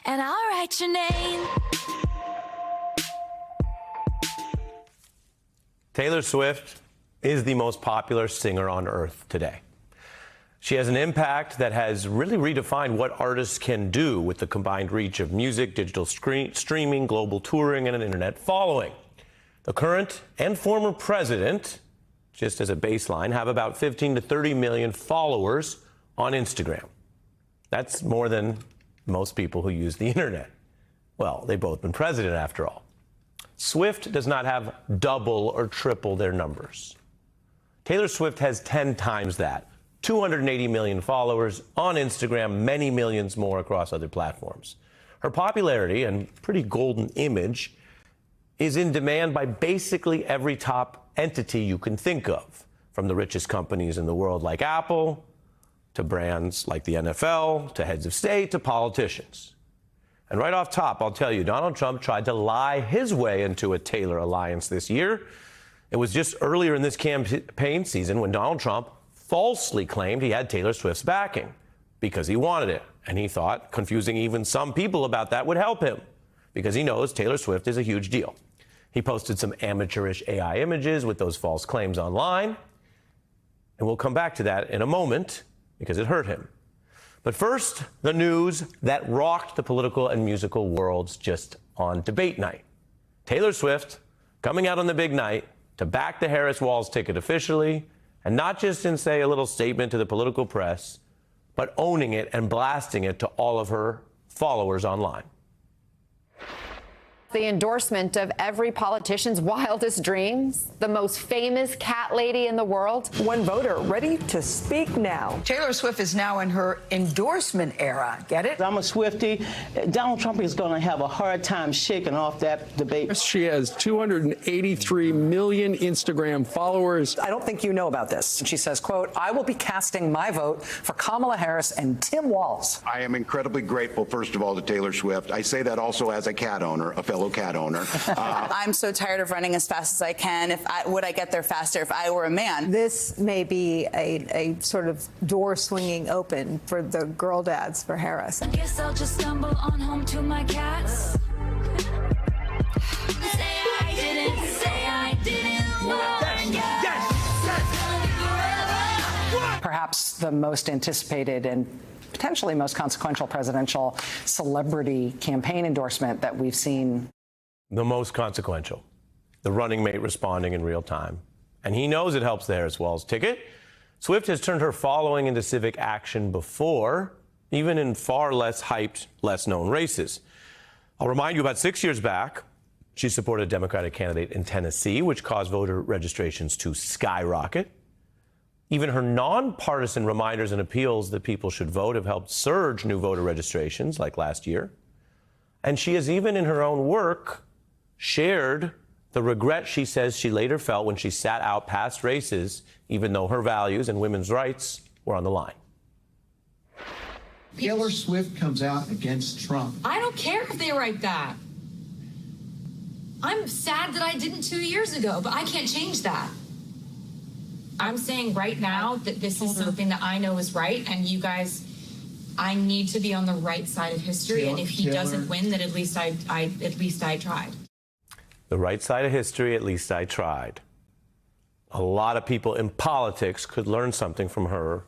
and I'll write your name. Taylor Swift is the most popular singer on earth today. She has an impact that has really redefined what artists can do with the combined reach of music, digital streaming, global touring, and an internet following. The current and former president, just as a baseline, have about 15 to 30 million followers on Instagram. That's more than most people who use the internet. Well, they've both been president after all. Swift does not have double or triple their numbers. Taylor Swift has 10 times that. 280 million followers on Instagram, many millions more across other platforms. Her popularity and pretty golden image is in demand by basically every top entity you can think of, from the richest companies in the world like Apple, to brands like the NFL, to heads of state, to politicians. And right off top, I'll tell you, Donald Trump tried to lie his way into a Taylor alliance this year. It was just earlier in this campaign season when Donald Trump falsely claimed he had Taylor Swift's backing because he wanted it. And he thought confusing even some people about that would help him because he knows Taylor Swift is a huge deal. He posted some amateurish AI images with those false claims online. And we'll come back to that in a moment because it hurt him. But first, the news that rocked the political and musical worlds just on debate night. Taylor Swift coming out on the big night to back the Harris-Walz ticket officially, and not just in, say, a little statement to the political press, but owning it and blasting it to all of her followers online. The endorsement of every politician's wildest dreams, the most famous cat lady in the world. One voter ready to speak now. Taylor Swift is now in her endorsement era. Get it? I'm a Swiftie. Donald Trump is going to have a hard time shaking off that debate. She has 283 million Instagram followers. I don't think you know about this. And she says, quote, "I will be casting my vote for Kamala Harris and Tim Walz." I am incredibly grateful, first of all, to Taylor Swift. I say that also as a cat owner, a fellow cat owner. I'm so tired of running as fast as I can. Would I get there faster if I were a man? This may be a sort of door swinging open for the girl dads for Harris. I guess I'll just stumble on home to my cats. Say I didn't warn ya. Perhaps the most anticipated and potentially most consequential presidential celebrity campaign endorsement that we've seen. The most consequential. The running mate responding in real time. And he knows it helps the Harris-Walz ticket. Swift has turned her following into civic action before, even in far less hyped, less known races. I'll remind you, about 6 years back, she supported a Democratic candidate in Tennessee, which caused voter registrations to skyrocket. Even her nonpartisan reminders and appeals that people should vote have helped surge new voter registrations, like last year. And she has even, in her own work, shared the regret she says she later felt when she sat out past races, even though her values and women's rights were on the line. Taylor Swift comes out against Trump. I don't care if they write that. I'm sad that I didn't 2 years ago, but I can't change that. I'm saying right now that this is something that I know is right, and you guys, I need to be on the right side of history. And if he doesn't win, then at least I tried. The right side of history, at least I tried. A lot of people in politics could learn something from her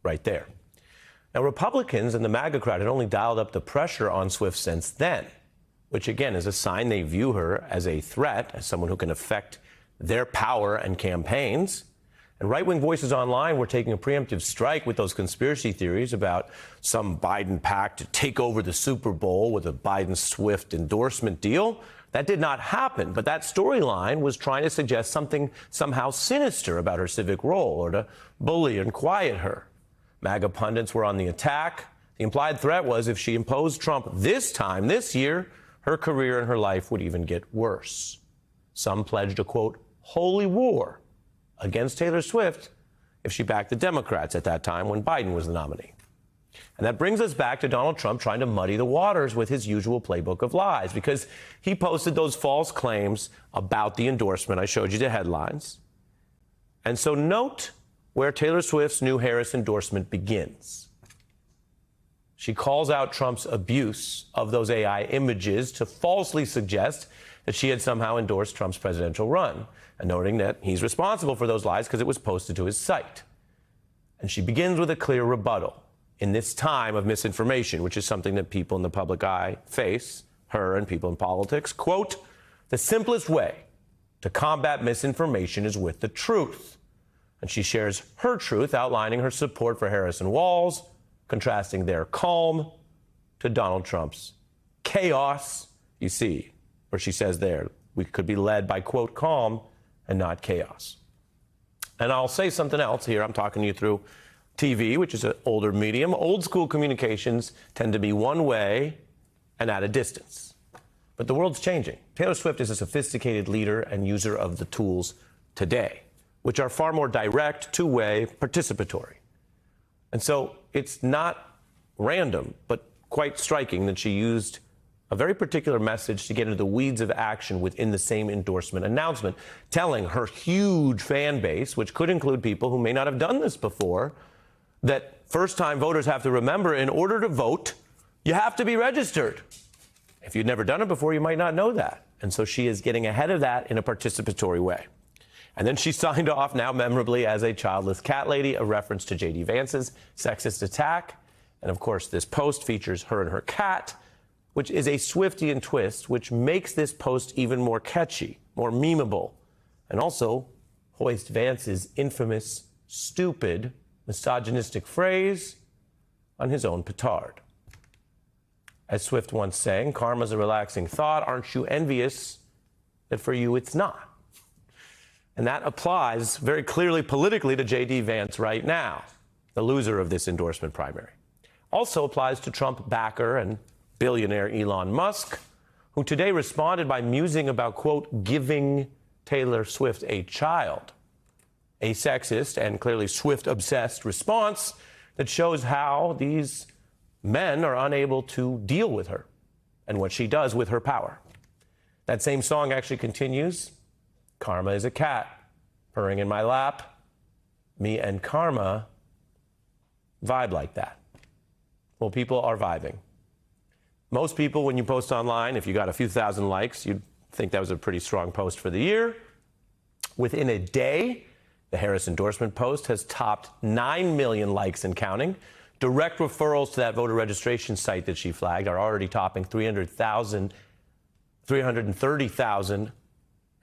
right there. Now, Republicans and the MAGA crowd had only dialed up the pressure on Swift since then, which again is a sign they view her as a threat, as someone who can affect their power and campaigns. And right-wing voices online were taking a preemptive strike with those conspiracy theories about some Biden pact to take over the Super Bowl with a Biden-Swift endorsement deal. That did not happen, but that storyline was trying to suggest something somehow sinister about her civic role or to bully and quiet her. MAGA pundits were on the attack. The implied threat was if she imposed Trump this time, this year, her career and her life would even get worse. Some pledged a, quote, holy war against Taylor Swift if she backed the Democrats at that time when Biden was the nominee. And that brings us back to Donald Trump trying to muddy the waters with his usual playbook of lies, because he posted those false claims about the endorsement. I showed you the headlines. And so note where Taylor Swift's new Harris endorsement begins. She calls out Trump's abuse of those AI images to falsely suggest that she had somehow endorsed Trump's presidential run, and noting that he's responsible for those lies because it was posted to his site. And she begins with a clear rebuttal in this time of misinformation, which is something that people in the public eye face, her and people in politics. Quote, "The simplest way to combat misinformation is with the truth." And she shares her truth, outlining her support for Harris and Walz, contrasting their calm to Donald Trump's chaos. You see, where she says there, we could be led by, quote, calm and not chaos. And I'll say something else here. I'm talking to you through TV, which is an older medium. Old school communications tend to be one way and at a distance. But the world's changing. Taylor Swift is a sophisticated leader and user of the tools today, which are far more direct, two-way, participatory. And so it's not random, but quite striking that she used a very particular message to get into the weeds of action within the same endorsement announcement, telling her huge fan base, which could include people who may not have done this before, that first-time voters have to remember, in order to vote, you have to be registered. If you've never done it before, you might not know that. And so she is getting ahead of that in a participatory way. And then she signed off now memorably as a childless cat lady, a reference to J.D. Vance's sexist attack. And of course, this post features her and her cat, which is a Swiftian twist, which makes this post even more catchy, more memeable, and also hoist Vance's infamous, stupid, misogynistic phrase on his own petard. As Swift once sang, karma's a relaxing thought. Aren't you envious that for you it's not? And that applies very clearly politically to J.D. Vance right now, the loser of this endorsement primary. Also applies to Trump backer and billionaire Elon Musk, who today responded by musing about, quote, giving Taylor Swift a child. A sexist and clearly Swift-obsessed response that shows how these men are unable to deal with her and what she does with her power. That same song actually continues. Karma is a cat purring in my lap. Me and Karma vibe like that. Well, people are vibing. Most people, when you post online, if you got a few thousand likes, you'd think that was a pretty strong post for the year. Within a day, the Harris endorsement post has topped 9 million likes and counting. Direct referrals to that voter registration site that she flagged are already topping 330,000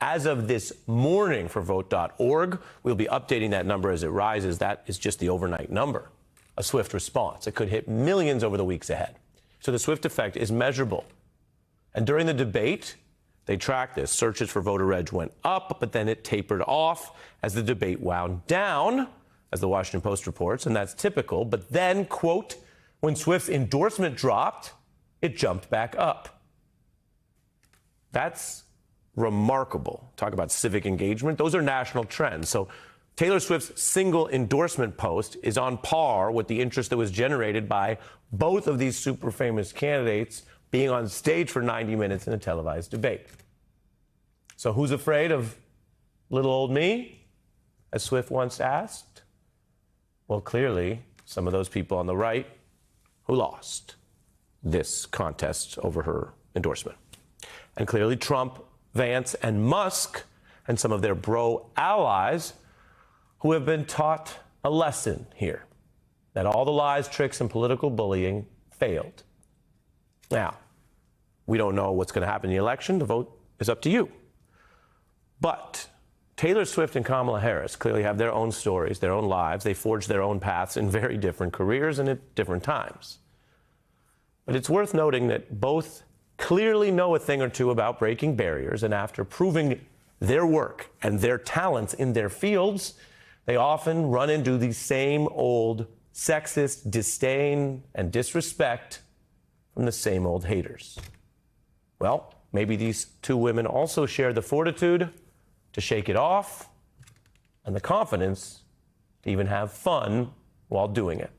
as of this morning for Vote.org. We'll be updating that number as it rises. That is just the overnight number. A Swift response. It could hit millions over the weeks ahead. So the Swift effect is measurable. And during the debate, they tracked this. Searches for voter reg went up, but then it tapered off as the debate wound down, as the Washington Post reports, and that's typical. But then, quote, when Swift's endorsement dropped, it jumped back up. That's remarkable. Talk about civic engagement. Those are national trends. So Taylor Swift's single endorsement post is on par with the interest that was generated by both of these super famous candidates being on stage for 90 minutes in a televised debate. So who's afraid of little old me, as Swift once asked? Well, clearly, some of those people on the right who lost this contest over her endorsement. And clearly, Trump, Vance, and Musk, and some of their bro allies who have been taught a lesson here, that all the lies, tricks, and political bullying failed. Now, we don't know what's going to happen in the election. The vote is up to you. But Taylor Swift and Kamala Harris clearly have their own stories, their own lives. They forged their own paths in very different careers and at different times. But it's worth noting that both clearly know a thing or two about breaking barriers, and after proving their work and their talents in their fields, they often run into the same old sexist disdain and disrespect from the same old haters. Well, maybe these two women also share the fortitude to shake it off and the confidence to even have fun while doing it.